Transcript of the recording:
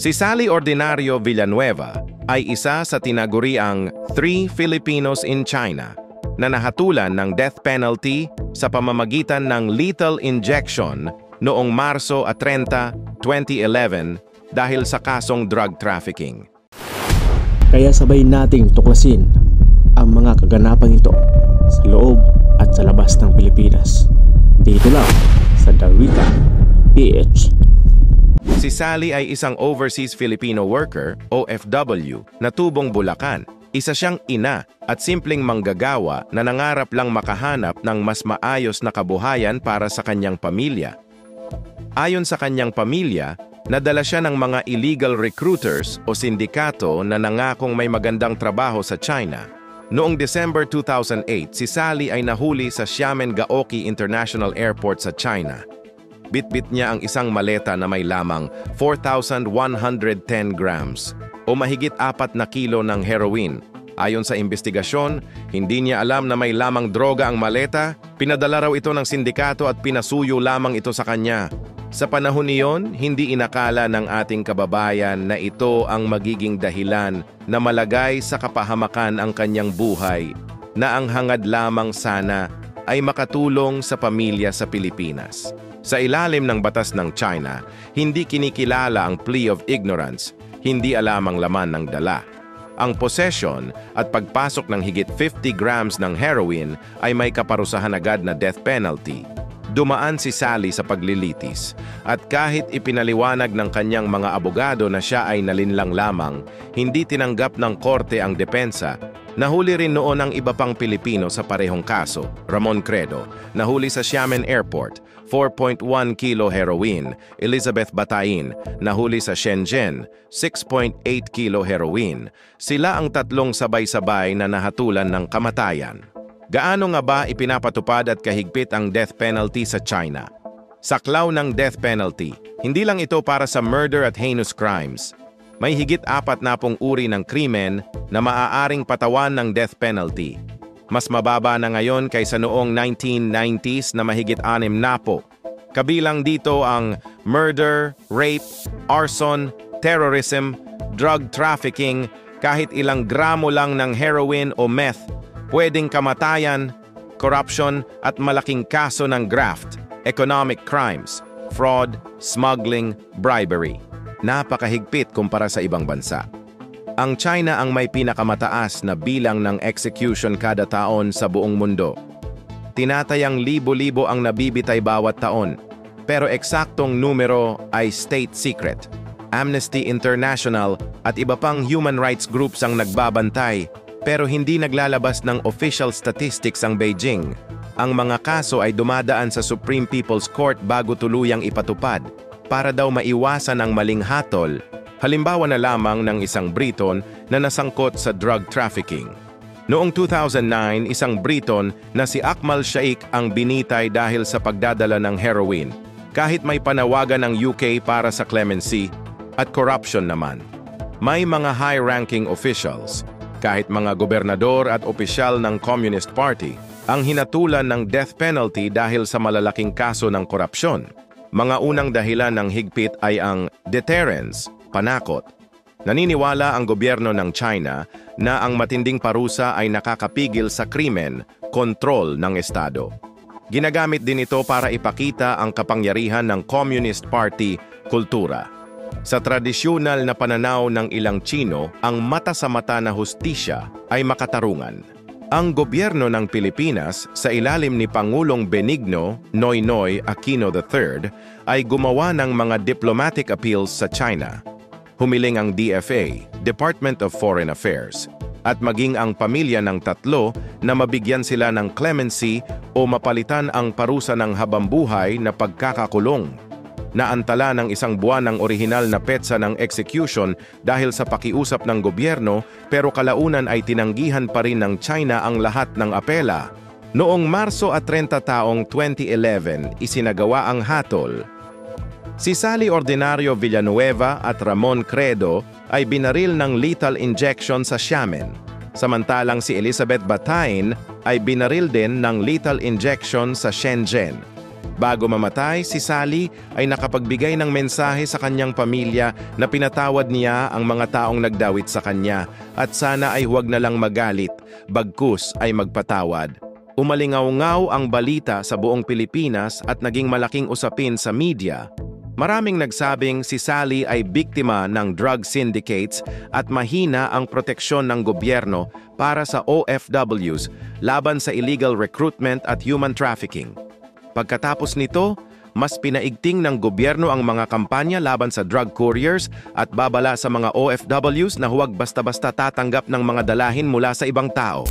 Si Sally Ordinario Villanueva ay isa sa tinaguriang 3 Filipinos in China na nahatulan ng death penalty sa pamamagitan ng lethal injection noong Marso 30, 2011 dahil sa kasong drug trafficking. Kaya sabay nating tuklasin ang mga kaganapang ito sa loob at sa labas ng Pilipinas. Dito lang sa The Wika PH. Si Sally ay isang overseas Filipino worker, OFW, na tubong Bulacan. Isa siyang ina at simpleng manggagawa na nangarap lang makahanap ng mas maayos na kabuhayan para sa kanyang pamilya. Ayon sa kanyang pamilya, nadala siya ng mga illegal recruiters o sindikato na nangakong may magandang trabaho sa China. Noong December 2008, si Sally ay nahuli sa Xiamen-Gaoki International Airport sa China. Bitbit niya ang isang maleta na may lamang 4,110 grams o mahigit 4 na kilo ng heroin. Ayon sa investigasyon, hindi niya alam na may lamang droga ang maleta, pinadala raw ito ng sindikato at pinasuyo lamang ito sa kanya. Sa panahon niyon, hindi inakala ng ating kababayan na ito ang magiging dahilan na malagay sa kapahamakan ang kanyang buhay, na ang hangad lamang sana ay makatulong sa pamilya sa Pilipinas. Sa ilalim ng batas ng China, hindi kinikilala ang plea of ignorance, hindi alam ang laman ng dala. Ang possession at pagpasok ng higit 50 grams ng heroin ay may kaparusahan agad na death penalty. Dumaan si Sally sa paglilitis at kahit ipinaliwanag ng kanyang mga abogado na siya ay nalinlang lamang, hindi tinanggap ng korte ang depensa. Nahuli rin noon ang iba pang Pilipino sa parehong kaso. Ramon Credo, nahuli sa Xiamen Airport, 4.1 kilo heroin. Elizabeth Batain, nahuli sa Shenzhen, 6.8 kilo heroin. Sila ang tatlong sabay-sabay na nahatulan ng kamatayan. Gaano nga ba ipinapatupad at kahigpit ang death penalty sa China? Saklaw ng death penalty, hindi lang ito para sa murder at heinous crimes. May higit 40 uri ng krimen na maaaring patawan ng death penalty. Mas mababa na ngayon kaysa noong 1990s na mahigit 60. Kabilang dito ang murder, rape, arson, terrorism, drug trafficking, kahit ilang gramo lang ng heroin o meth, pwedeng kamatayan, corruption at malaking kaso ng graft, economic crimes, fraud, smuggling, bribery. Napakahigpit kumpara sa ibang bansa. Ang China ang may pinakamataas na bilang ng execution kada taon sa buong mundo. Tinatayang libo-libo ang nabibitay bawat taon, pero eksaktong numero ay state secret. Amnesty International at iba pang human rights groups ang nagbabantay, pero hindi naglalabas ng official statistics ang Beijing. Ang mga kaso ay dumadaan sa Supreme People's Court bago tuluyang ipatupad, para daw maiwasan ang maling hatol, halimbawa na lamang ng isang Briton na nasangkot sa drug trafficking. Noong 2009, isang Briton na si Akmal Shaikh ang binitay dahil sa pagdadala ng heroin, kahit may panawagan ng UK para sa clemency at corruption naman. May mga high-ranking officials, kahit mga gobernador at opisyal ng Communist Party, ang hinatulan ng death penalty dahil sa malalaking kaso ng korupsyon. Mga unang dahilan ng higpit ay ang deterrence, panakot. Naniniwala ang gobyerno ng China na ang matinding parusa ay nakakapigil sa krimen, kontrol ng Estado. Ginagamit din ito para ipakita ang kapangyarihan ng Communist Party kultura. Sa tradisyonal na pananaw ng ilang Tsino, ang mata sa mata na hustisya ay makatarungan. Ang gobyerno ng Pilipinas sa ilalim ni Pangulong Benigno Noynoy Aquino III ay gumawa ng mga diplomatic appeals sa China. Humiling ang DFA, Department of Foreign Affairs, at maging ang pamilya ng tatlo na mabigyan sila ng clemency o mapalitan ang parusa ng habambuhay na pagkakakulong. Naantala ng 1 buwan ang orihinal na petsa ng execution dahil sa pakiusap ng gobyerno, pero kalaunan ay tinanggihan pa rin ng China ang lahat ng apela. Noong Marso 30 taong 2011, isinagawa ang hatol. Si Sally Ordinario Villanueva at Ramon Credo ay binaril ng lethal injection sa Xiamen, samantalang si Elizabeth Batain ay binaril din ng lethal injection sa Shenzhen. Bago mamatay, si Sally ay nakapagbigay ng mensahe sa kanyang pamilya na pinatawad niya ang mga taong nagdawit sa kanya at sana ay huwag na lang magalit, bagkus ay magpatawad. Umalingaw-ngaw ang balita sa buong Pilipinas at naging malaking usapin sa media. Maraming nagsabing si Sally ay biktima ng drug syndicates at mahina ang proteksyon ng gobyerno para sa OFWs laban sa illegal recruitment at human trafficking. Pagkatapos nito, mas pinaigting ng gobyerno ang mga kampanya laban sa drug couriers at babala sa mga OFWs na huwag basta-basta tatanggap ng mga dalahin mula sa ibang tao.